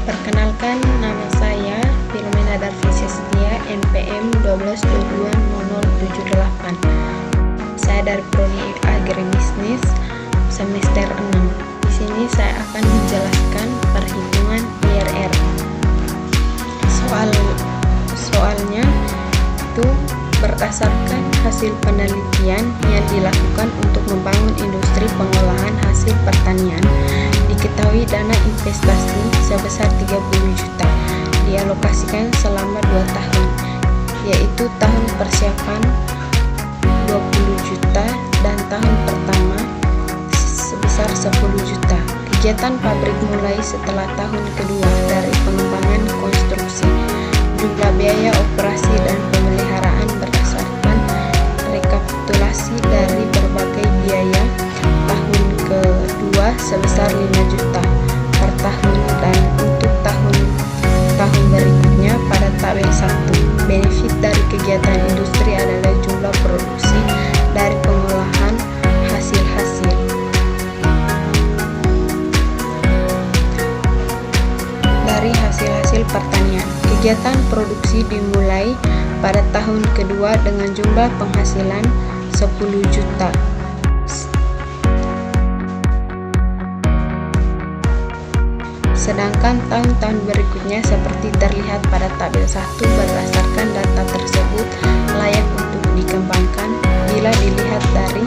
Perkenalkan, nama saya Filomena Darvisia Setia, NPM 12220078. Saya dari Prodi Agribisnis semester 6. Di sini saya akan menjelaskan perhitungan IRR. Soalnya itu berdasarkan hasil penelitian yang dilakukan untuk membangun industri pengolahan hasil pertanian. Diketahui dana investasi sebesar 30 juta dialokasikan selama 2 tahun, yaitu tahun persiapan 20 juta dan tahun pertama sebesar 10 juta. Kegiatan pabrik mulai setelah tahun kedua dari pengembangan konstruksi. Jumlah biaya operasi dan pemeliharaan berdasarkan rekapitulasi dari berbagai biaya tahun kedua sebesar 5 juta per tahun, dan untuk tahun berikutnya pada tabel 1. Benefit dari kegiatan industri adalah jumlah produksi dari pengolahan hasil-hasil. Dari hasil-hasil pertanian, kegiatan produksi dimulai pada tahun kedua dengan jumlah penghasilan 10 juta. Sedangkan tahun-tahun berikutnya seperti terlihat pada tabel 1, berdasarkan data tersebut layak untuk dikembangkan bila dilihat dari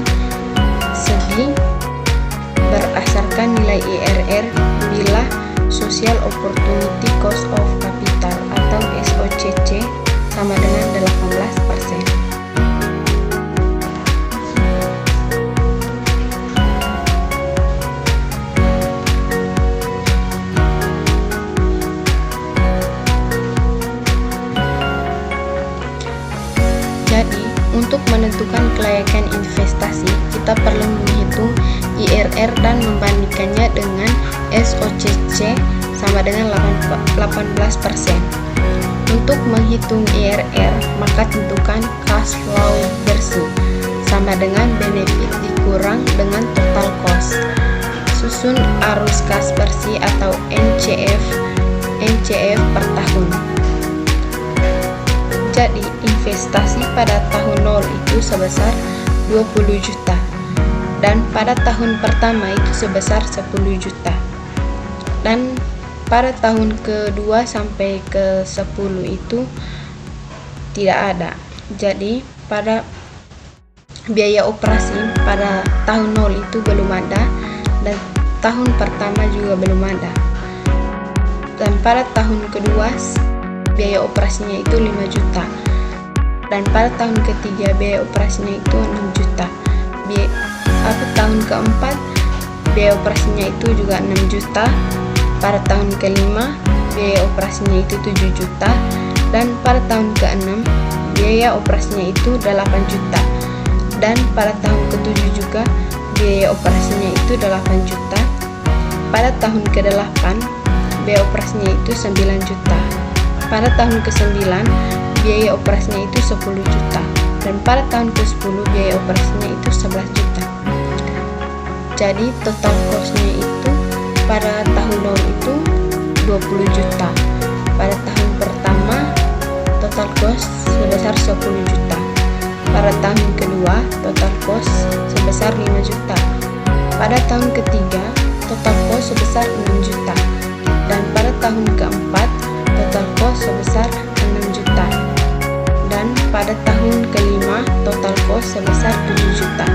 segi berdasarkan nilai IRR bila Social Opportunity Cost of Capital atau SOCC sama dengan 18%. Jadi, untuk menentukan kelayakan investasi, kita perlu menghitung IRR dan membandingkannya dengan SOCC sama dengan 18%. Untuk menghitung IRR, maka tentukan cash flow bersih sama dengan benefit dikurang dengan total cost. Susun arus kas bersih atau NCF per tahun. Jadi, investasi pada tahun 0 itu sebesar 20 juta dan pada tahun pertama itu sebesar 10 juta, dan pada tahun kedua sampai ke 10 itu tidak ada. Jadi pada biaya operasi pada tahun 0 itu belum ada, dan tahun pertama juga belum ada, dan pada tahun kedua biaya operasinya itu 5 juta, dan pada tahun ketiga biaya operasinya itu 6 juta. Tahun keempat biaya operasinya itu juga 6 juta. Pada tahun kelima biaya operasinya itu 7 juta, dan pada tahun ke-6 biaya operasinya itu 8 juta, dan pada tahun ke-7 juga biaya operasinya itu 8 juta. Pada tahun ke-8 biaya operasinya itu 9 juta. Pada tahun ke-9 biaya operasinya itu 10 juta, dan pada tahun ke-10 biaya operasinya itu 11 juta. Jadi total cost-nya itu pada tahun 0 itu 20 juta. Pada tahun pertama total cost sebesar 10 juta. Pada tahun kedua total cost sebesar 5 juta. Pada tahun ketiga total cost sebesar 6 juta. Dan pada tahun keempat total cost sebesar 6 juta. Dan pada tahun kelima total cost sebesar 7 juta.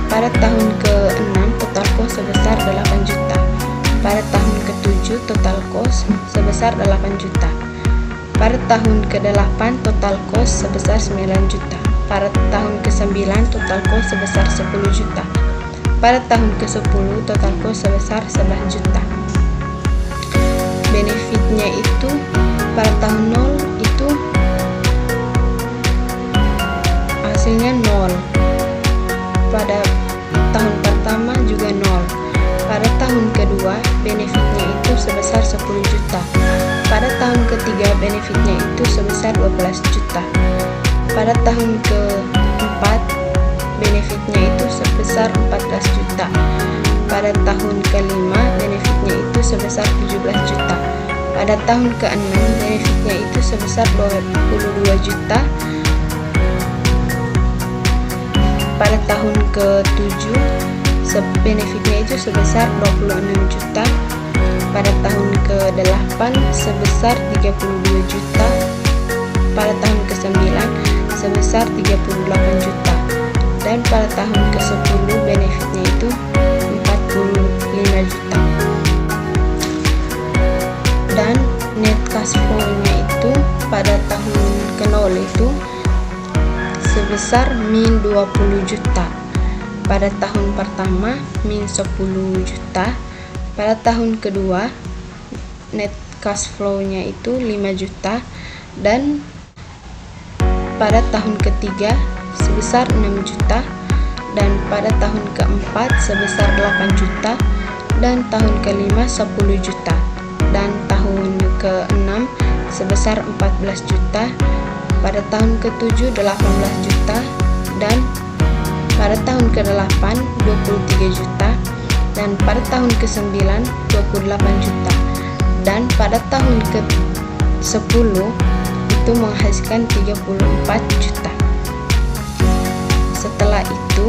Pada tahun ke-6 total cost sebesar 8 juta. Pada tahun ke-7 total cost sebesar 8 juta. Pada tahun ke-8 total cost sebesar 9 juta. Pada tahun ke-9 total cost sebesar 10 juta. Pada tahun ke-10 total cost sebesar 11 juta. Benefitnya itu pada tahun 0 itu hasilnya 0. Pada tahun pertama juga 0. Pada tahun kedua benefitnya itu sebesar 10 juta. Pada tahun ketiga benefitnya itu sebesar 12 juta. Pada tahun keempat benefitnya itu sebesar 14 juta. Pada tahun kelima benefitnya itu sebesar 17 juta. Pada tahun ke-6 benefitnya itu sebesar 22 juta. Pada tahun ke-7 benefitnya itu sebesar 26 juta. Pada tahun ke-8 sebesar 32 juta. Pada tahun ke-9 sebesar 38 juta. Dan pada tahun ke-10 benefitnya itu 45 juta. Dan net cash flow-nya itu pada tahun ke-0 itu sebesar min 20 juta. Pada tahun pertama min 10 juta. Pada tahun kedua net cash flow-nya itu 5 juta. Dan pada tahun ketiga sebesar 6 juta. Dan pada tahun keempat sebesar 8 juta. Dan tahun kelima 10 juta. Dan tahun ke-6 sebesar 14 juta. Pada tahun ke-7 18 juta. Dan pada tahun ke-8 23 juta. Dan pada tahun ke-9 28 juta. Dan pada tahun ke-10 itu menghasilkan 34 juta. Setelah itu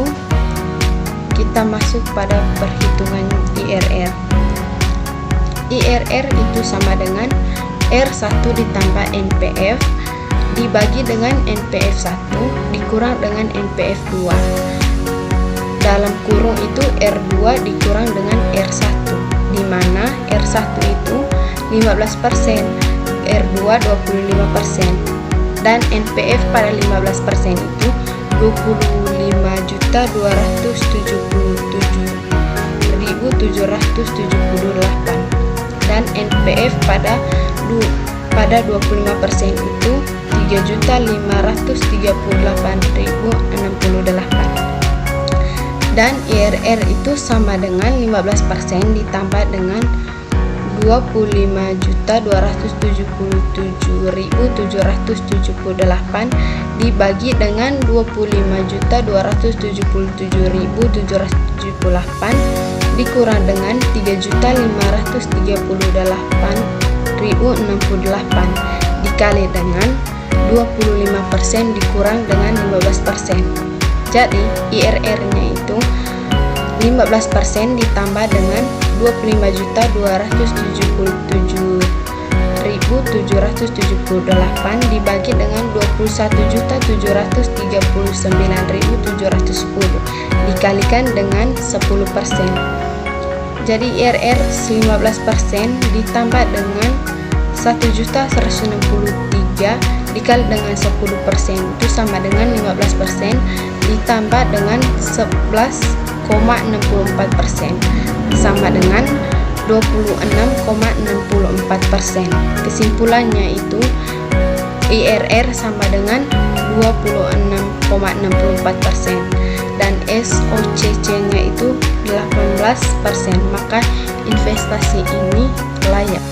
kita masuk pada perhitungan IRR. IRR itu sama dengan R1 ditambah NPF dibagi dengan NPF 1 dikurang dengan NPF 2. Dalam kurung itu R2 dikurang dengan R1, di mana R1 itu 15%, R2 25%, dan NPF pada 15% itu 25.277.778 dan NPF pada 25% itu 3.538.068. Dan IRR itu sama dengan 15% ditambah dengan 25.277.778 dibagi dengan 25.277.778 dikurang dengan 3.538.068 dikali dengan 25% dikurang dengan 15%. Jadi IRR-nya itu 15% ditambah dengan 25.277.778 dibagi dengan 21.739.710 dikalikan dengan 10%. Jadi IRR 15% ditambah dengan 1.163 dikali dengan 10% itu sama dengan 15% ditambah dengan 11,64% sama dengan 26,64%. Kesimpulannya itu IRR sama dengan 26,64% dan SOCC-nya itu 18%. Maka investasi ini layak.